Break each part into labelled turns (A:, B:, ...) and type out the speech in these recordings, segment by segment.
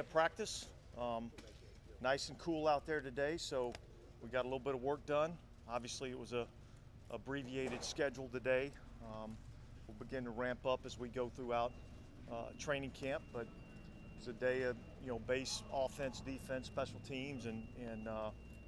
A: at practice. Nice and cool out there today, so we got a little bit of work done. Obviously, it was a abbreviated schedule today. We'll begin to ramp up as we go throughout training camp, but it's a day of base offense, defense, special teams, and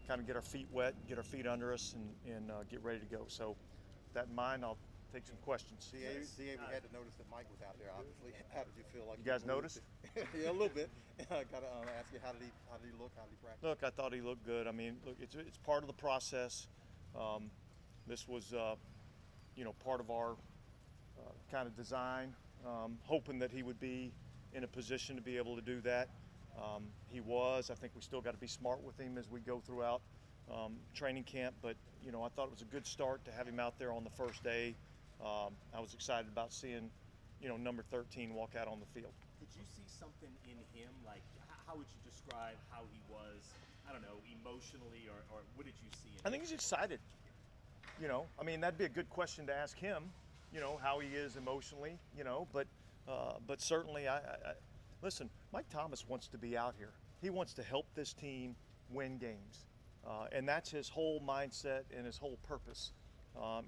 A: kind of get our feet wet, get our feet under us, and get ready to go. So, with that in mind, I'll take some questions.
B: DA, we had to notice that Mike was out there. Obviously, how did you feel like
A: You guys noticed?
B: Yeah, a little bit. Got to ask you, how did he look? How did he practice?
A: Look, I thought he looked good. I mean, look, it's part of the process. This was, part of our kind of design, hoping that he would be in a position to be able to do that. He was. I think we still got to be smart with him as we go throughout training camp. But I thought it was a good start to have him out there on the first day. I was excited about seeing, number 13 walk out on the field.
C: Did you see something in him? Like, how would you describe how he was? I don't know, emotionally, or what did you see in him?
A: I think he's excited. That'd be a good question to ask him. How he is emotionally. But certainly, I listen. Mike Thomas wants to be out here. He wants to help this team win games, and that's his whole mindset and his whole purpose.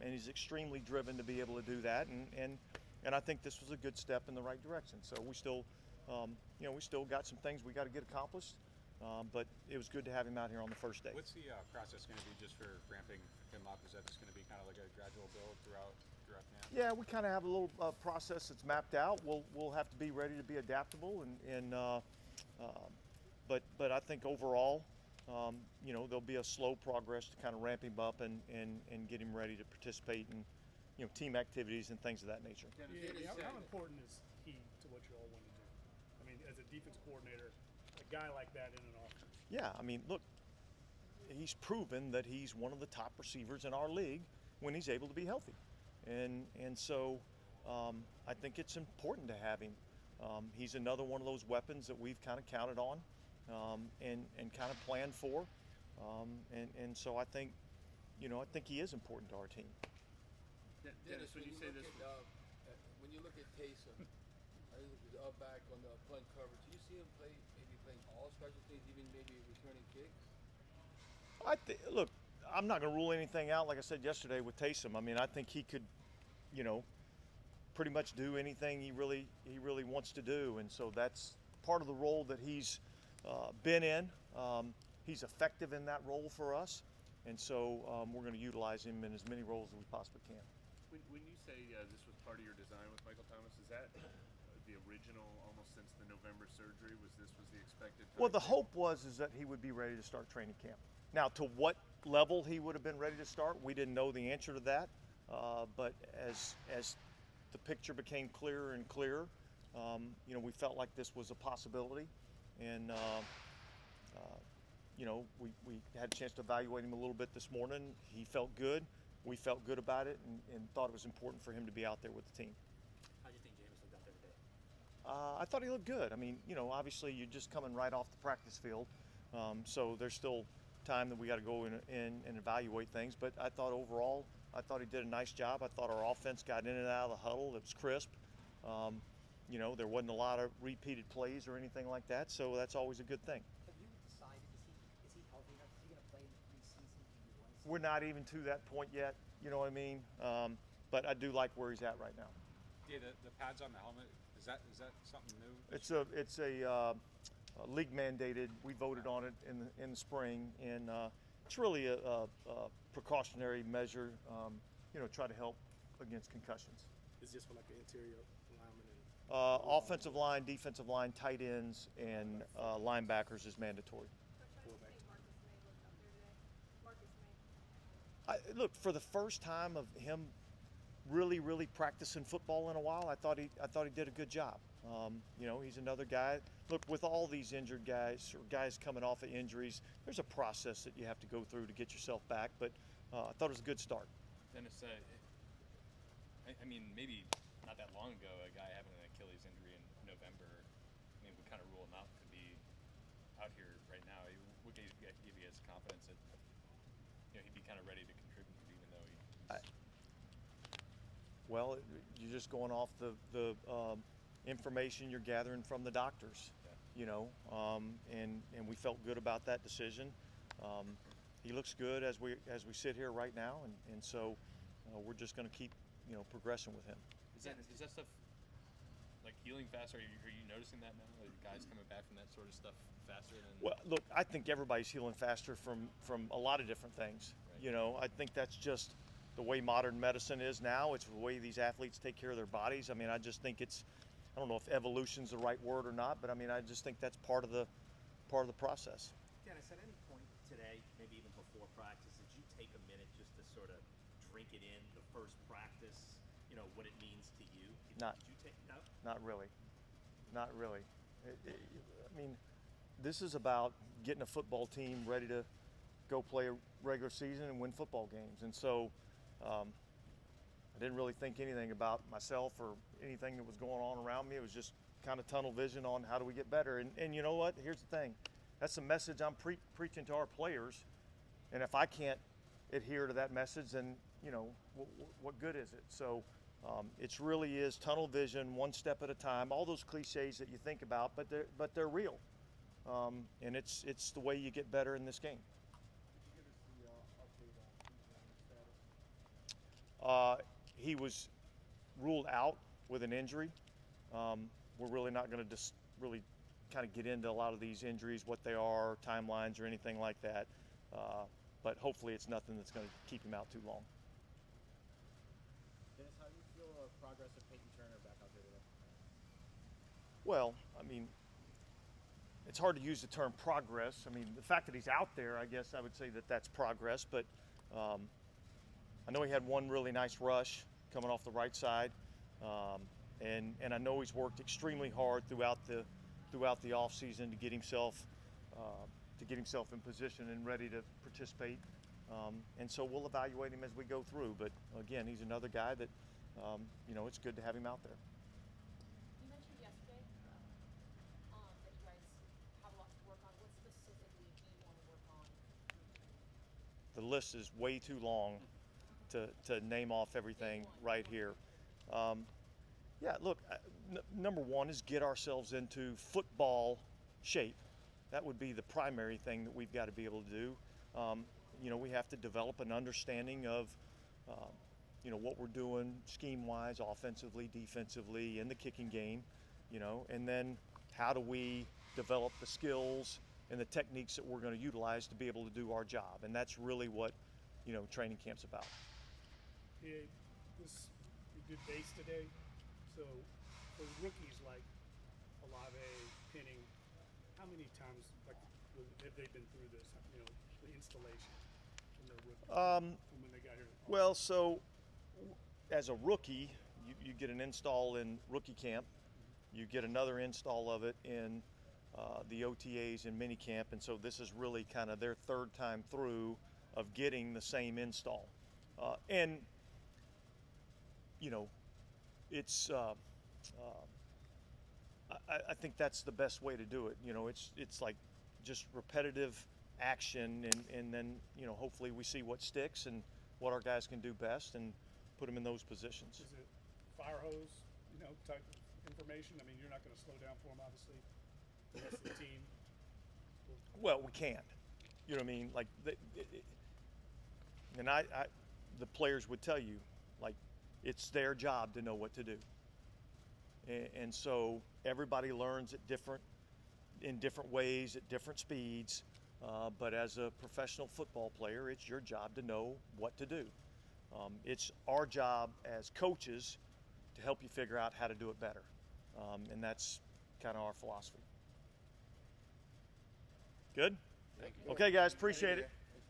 A: And he's extremely driven to be able to do that. And I think this was a good step in the right direction. So we still, we still got some things we got to get accomplished. But it was good to have him out here on the first day.
D: What's the process going to be just for ramping him up? Is that just going to be kind of like a gradual build throughout camp?
A: Yeah, we kind of have a little process that's mapped out. We'll have to be ready to be adaptable, but I think overall, there'll be a slow progress to kind of ramp him up and get him ready to participate in team activities and things of that nature.
E: How important is he to what you all want to do? I mean, as a defense coordinator, a guy like that in an offense.
A: Yeah, look, he's proven that he's one of the top receivers in our league when he's able to be healthy. And so I think it's important to have him. He's another one of those weapons that we've kind of counted on and kind of planned for. And so I think he is important to our team.
F: Dennis, when you say this, when you look at Taysom, I think he's up back on the punt coverage. Do you see him playing all special teams, even maybe returning kicks?
A: Look, I'm not going to rule anything out. Like I said yesterday with Taysom, I think he could, pretty much do anything he really wants to do, and so that's part of the role that he's been in. He's effective in that role for us, and so we're going to utilize him in as many roles as we possibly can.
G: When you say this was part of your design with Michael Thomas, is that the original, almost since the November surgery? Was the expected time?
A: Well, the hope was that he would be ready to start training camp. Now, to what level he would have been ready to start, we didn't know the answer to that. But as the picture became clearer and clearer, we felt like this was a possibility, and we had a chance to evaluate him a little bit this morning. He felt good. We felt good about it, and thought it was important for him to be out there with the team.
C: How do you think Jameis looked out there today?
A: I thought he looked good. Obviously you're just coming right off the practice field, so there's still time that we got to go in and evaluate things. But I thought overall, he did a nice job. I thought our offense got in and out of the huddle. It was crisp. There wasn't a lot of repeated plays or anything like that, so that's always a good thing.
H: Have you decided, is he healthy enough? Is he going to play in the preseason?
A: We're not even to that point yet, you know what I mean? But I do like where he's at right now.
D: Yeah, the pads on the helmet, is that something new?
A: It's a league mandated. We voted on it in the spring, and it's really a precautionary measure. Try to help against concussions.
E: It's just for like the interior lineman
A: Offensive line, defensive line, tight ends, and linebackers is mandatory. Look, for the first time of him really practicing football in a while, I thought he did a good job. He's another guy. Look, with all these injured guys or guys coming off of injuries, there's a process that you have to go through to get yourself back. But I thought it was a good start.
I: Dennis, maybe not that long ago, a guy having an Achilles injury in November, we kind of rule him out to be out here right now. What gave you guys confidence that he'd be kind of ready to contribute, even though he?
A: Well, you're just going off the information you're gathering from the doctors. and we felt good about that decision. He looks good as we sit here right now, and so we're just going to keep progressing with him.
I: Is that stuff like healing faster? Are you noticing that now? Like guys coming back from that sort of stuff faster than?
A: Well, look, I think everybody's healing faster from a lot of different things.
I: Right.
A: I think that's just the way modern medicine is now. It's the way these athletes take care of their bodies. I mean, I just think I don't know if evolution's the right word or not, but I mean, I just think that's part of the process.
C: Dennis, at any point today, maybe even before practice, did you take a minute just to sort of drink it in, the first practice, what it means to you?
A: Not really. Not really. I mean, this is about getting a football team ready to go play a regular season and win football games. And so I didn't really think anything about myself or anything that was going on around me. It was just kind of tunnel vision on how do we get better. And you know what? Here's the thing. That's the message I'm preaching to our players. And if I can't adhere to that message, then, what good is it? So it really is tunnel vision, one step at a time, all those cliches that you think about, but they're real. And it's the way you get better in this game.
E: Could you give us the update on Bijan's status?
A: He was ruled out with an injury. We're really not going to just really kind of get into a lot of these injuries, what they are, timelines, or anything like that. But hopefully it's nothing that's going to keep him out too long.
J: Dennis, how do you feel progress of Peyton Turner back out there today?
A: Well, I mean, it's hard to use the term progress. I mean, the fact that he's out there, I guess I would say that that's progress. But I know he had one really nice rush coming off the right side, and I know he's worked extremely hard throughout the off season to get himself in position and ready to participate. And so we'll evaluate him as we go through. But again, he's another guy that it's good to have him out there.
K: You mentioned yesterday that you guys have a lot to work on. What specifically do you want to work on?
A: The list is way too long to name off everything right here. Look, number one is get ourselves into football shape. That would be the primary thing that we've got to be able to do. We have to develop an understanding of what we're doing scheme-wise, offensively, defensively, in the kicking game, and then how do we develop the skills and the techniques that we're going to utilize to be able to do our job. And that's really what, training camp's about.
E: Yeah, we did base today, so for rookies like Olave, Penning, how many times have they been through this? The installation when they're rookies, from when they got here.
A: Well, so as a rookie, you get an install in rookie camp. You get another install of it in the OTAs and mini camp, and so this is really kind of their third time through of getting the same install. And it's I think that's the best way to do it. It's like just repetitive action, and then hopefully we see what sticks and what our guys can do best and put them in those positions.
E: Is it fire hose, type of information? I mean, you're not going to slow down for them, obviously. The rest of the team.
A: Well, we can't. You know what I mean? Like, and the players would tell you, like, it's their job to know what to do. And so everybody learns in different ways, at different speeds. But as a professional football player, it's your job to know what to do. It's our job as coaches to help you figure out how to do it better. And that's kind of our philosophy. Good?
B: Thank you.
A: Okay, guys, appreciate it.